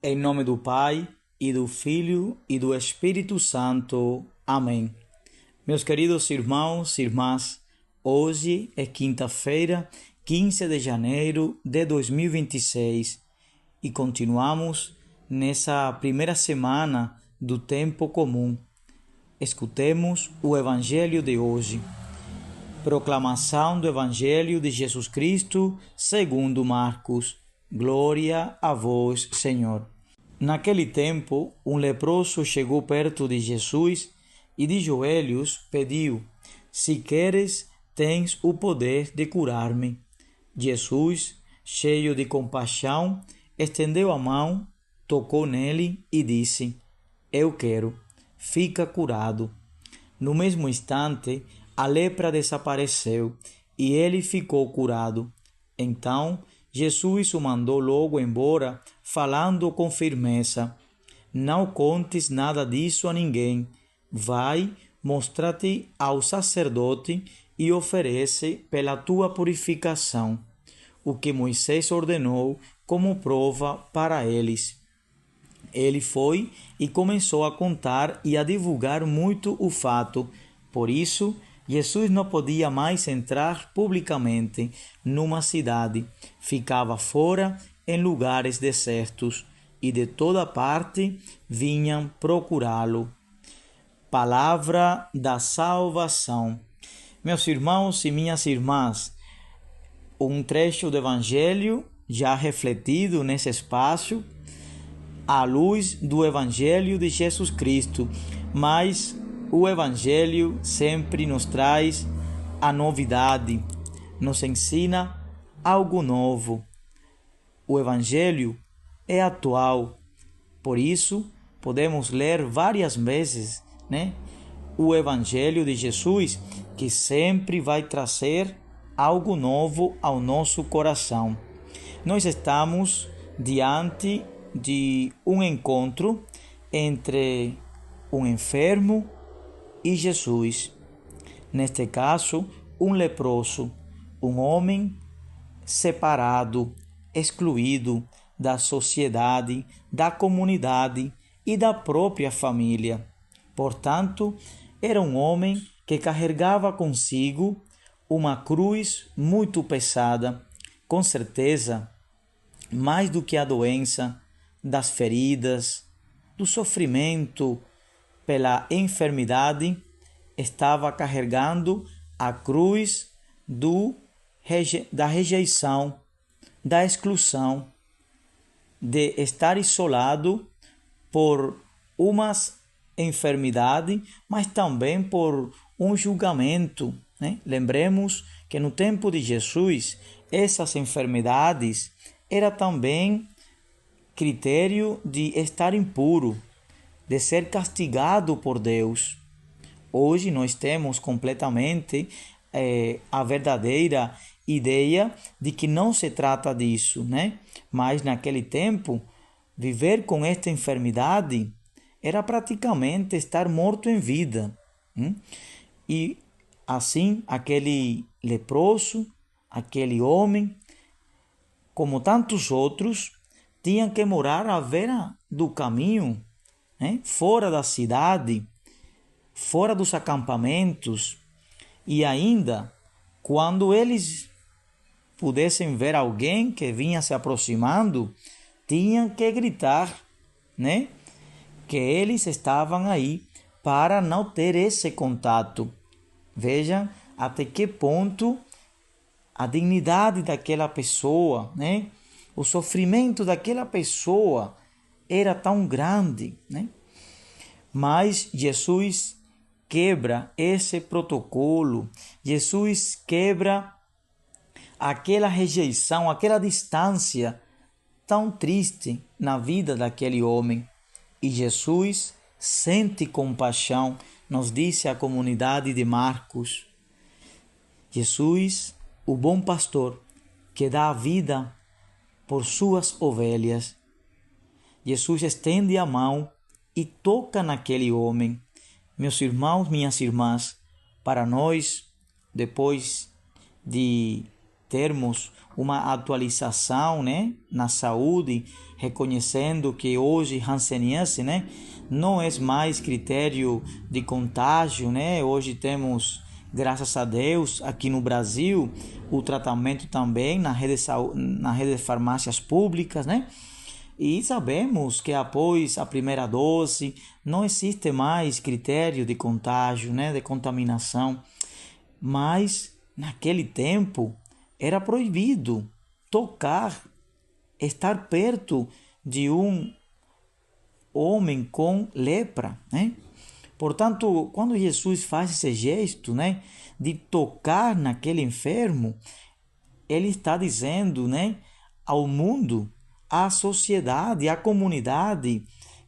Em nome do Pai, e do Filho, e do Espírito Santo. Amém. Meus queridos irmãos e irmãs, hoje é quinta-feira, 15 de janeiro de 2026 e continuamos nessa primeira semana do tempo comum. Escutemos o Evangelho de hoje. Proclamação do Evangelho de Jesus Cristo segundo Marcos. Glória a vós, Senhor. Naquele tempo, um leproso chegou perto de Jesus e de joelhos pediu: Se queres, tens o poder de curar-me. Jesus, cheio de compaixão, estendeu a mão, tocou nele e disse: Eu quero, fica curado. No mesmo instante, a lepra desapareceu e ele ficou curado. Então, Jesus o mandou logo embora, falando com firmeza: Não contes nada disso a ninguém. Vai, mostra-te ao sacerdote e oferece pela tua purificação o que Moisés ordenou como prova para eles. Ele foi e começou a contar e a divulgar muito o fato. Por isso, Jesus não podia mais entrar publicamente numa cidade. Ficava fora em lugares desertos e de toda parte vinham procurá-lo. Palavra da salvação. Meus irmãos e minhas irmãs, um trecho do Evangelho já refletido nesse espaço à luz do Evangelho de Jesus Cristo, mas o Evangelho sempre nos traz a novidade, nos ensina algo novo. O Evangelho é atual, por isso podemos ler várias vezes, o Evangelho de Jesus, que sempre vai trazer algo novo ao nosso coração. Nós estamos diante de um encontro entre um enfermo e Jesus. Neste caso, um leproso, um homem separado, excluído da sociedade, da comunidade e da própria família. Portanto, era um homem que carregava consigo uma cruz muito pesada, com certeza, mais do que a doença, das feridas, do sofrimento pela enfermidade, estava carregando a cruz da rejeição, da exclusão, de estar isolado por uma enfermidade, mas também por um julgamento. Lembremos que no tempo de Jesus, essas enfermidades eram também critério de estar impuro, de ser castigado por Deus. Hoje nós temos completamente a verdadeira ideia de que não se trata disso, Mas naquele tempo, viver com esta enfermidade era praticamente estar morto em vida. E assim, aquele leproso, aquele homem, como tantos outros, tinham que morar à beira do caminho, fora da cidade, fora dos acampamentos. E ainda, quando eles pudessem ver alguém que vinha se aproximando, tinham que gritar, que eles estavam aí para não ter esse contato. Vejam até que ponto a dignidade daquela pessoa, o sofrimento daquela pessoa era tão grande, Mas Jesus quebra esse protocolo, Jesus quebra aquela rejeição, aquela distância tão triste na vida daquele homem. E Jesus sente compaixão, nos disse a comunidade de Marcos. Jesus, o bom pastor, que dá a vida por suas ovelhas. Jesus estende a mão e toca naquele homem. Meus irmãos, minhas irmãs, para nós, depois de termos uma atualização, na saúde, reconhecendo que hoje hanseníase, né, não é mais critério de contágio, né? Hoje temos, graças a Deus, aqui no Brasil, o tratamento também na rede de farmácias públicas, né? E sabemos que após a primeira dose não existe mais critério de contágio, né, de contaminação. Mas naquele tempo era proibido tocar, estar perto de um homem com lepra, né? Portanto, quando Jesus faz esse gesto, né, de tocar naquele enfermo, ele está dizendo, né, ao mundo, à sociedade, à comunidade,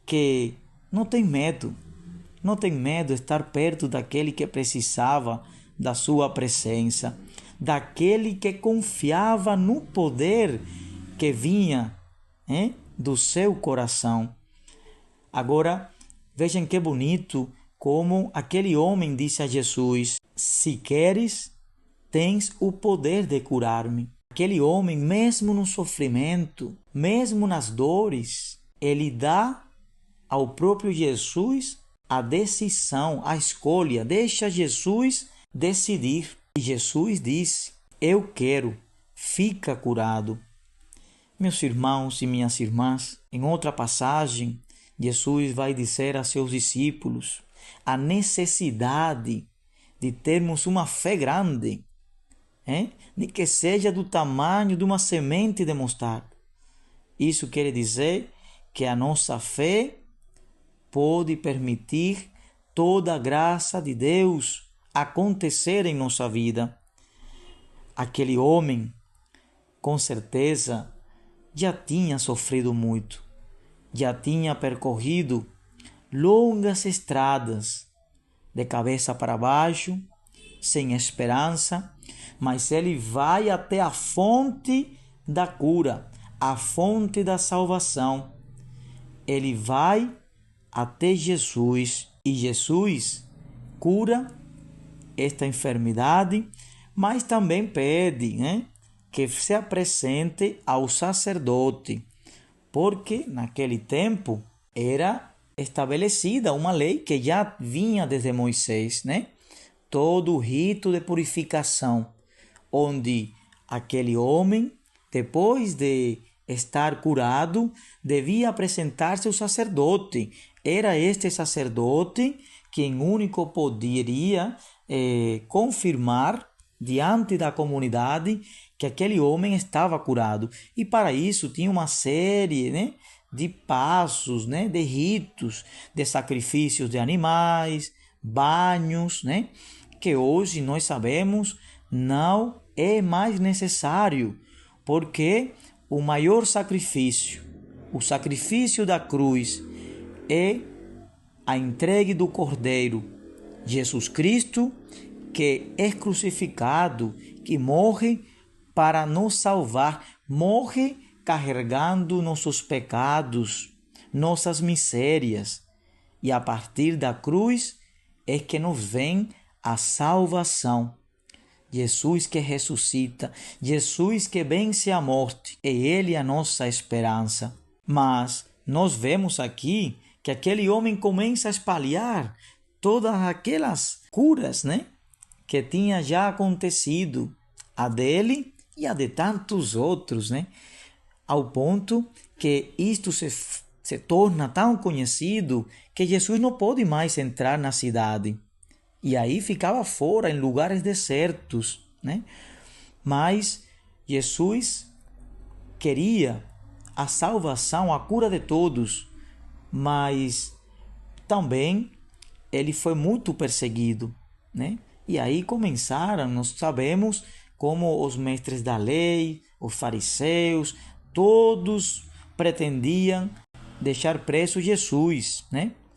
que não tem medo, não tem medo de estar perto daquele que precisava da sua presença, daquele que confiava no poder que vinha, do seu coração. Agora, vejam que bonito como aquele homem disse a Jesus: se queres, tens o poder de curar-me. Aquele homem, mesmo no sofrimento, mesmo nas dores, ele dá ao próprio Jesus a decisão, a escolha, deixa Jesus decidir. E Jesus disse: eu quero, fica curado. Meus irmãos e minhas irmãs, em outra passagem, Jesus vai dizer a seus discípulos a necessidade de termos uma fé grande, de que seja do tamanho de uma semente de mostarda. Isso quer dizer que a nossa fé pode permitir toda a graça de Deus acontecer em nossa vida. Aquele homem, com certeza, já tinha sofrido muito, já tinha percorrido longas estradas, de cabeça para baixo, sem esperança, mas ele vai até a fonte da cura, a fonte da salvação. Ele vai até Jesus e Jesus cura esta enfermidade, mas também pede, que se apresente ao sacerdote, porque naquele tempo era estabelecida uma lei que já vinha desde Moisés, todo o rito de purificação, onde aquele homem, depois de estar curado, devia apresentar-se ao sacerdote. Era este sacerdote quem único poderia confirmar diante da comunidade que aquele homem estava curado. E para isso tinha uma série, de passos, de ritos, de sacrifícios de animais, banhos, que hoje nós sabemos não é mais necessário, porque o maior sacrifício, o sacrifício da cruz, é a entrega do Cordeiro, Jesus Cristo, que é crucificado, que morre para nos salvar, morre carregando nossos pecados, nossas misérias. E a partir da cruz é que nos vem a salvação. Jesus que ressuscita, Jesus que vence a morte, é Ele a nossa esperança. Mas nós vemos aqui que aquele homem começa a espalhar todas aquelas curas, que tinha já acontecido, a dele e a de tantos outros, ao ponto que isto se torna tão conhecido que Jesus não pode mais entrar na cidade. E aí ficava fora, em lugares desertos, Mas Jesus queria a salvação, a cura de todos, mas também ele foi muito perseguido, E aí começaram, nós sabemos, como os mestres da lei, os fariseus, todos pretendiam deixar preso Jesus,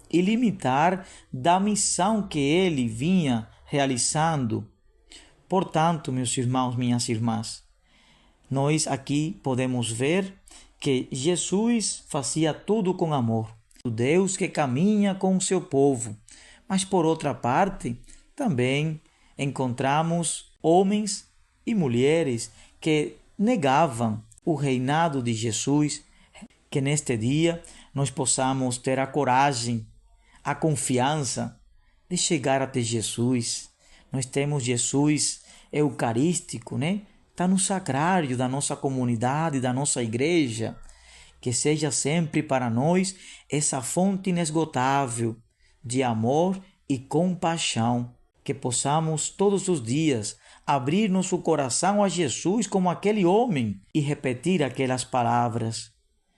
e limitar da missão que ele vinha realizando. Portanto, meus irmãos, minhas irmãs, nós aqui podemos ver que Jesus fazia tudo com amor, o Deus que caminha com o seu povo. Mas, por outra parte, também encontramos homens e mulheres que negavam o reinado de Jesus, que neste dia nós possamos ter a coragem, a confiança de chegar até Jesus. Nós temos Jesus eucarístico, né? Está no sacrário da nossa comunidade, da nossa igreja. Que seja sempre para nós essa fonte inesgotável de amor e compaixão. Que possamos todos os dias abrir nosso coração a Jesus como aquele homem e repetir aquelas palavras: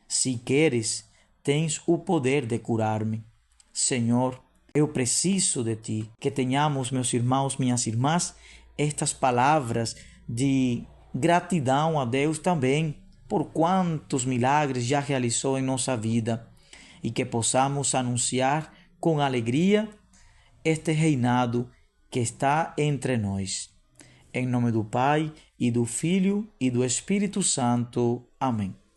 se queres, tens o poder de curar-me. Senhor, eu preciso de ti. Que tenhamos, meus irmãos, minhas irmãs, estas palavras de gratidão a Deus também por quantos milagres já realizou em nossa vida e que possamos anunciar com alegria este reinado que está entre nós. Em nome do Pai, e do Filho, e do Espírito Santo. Amém.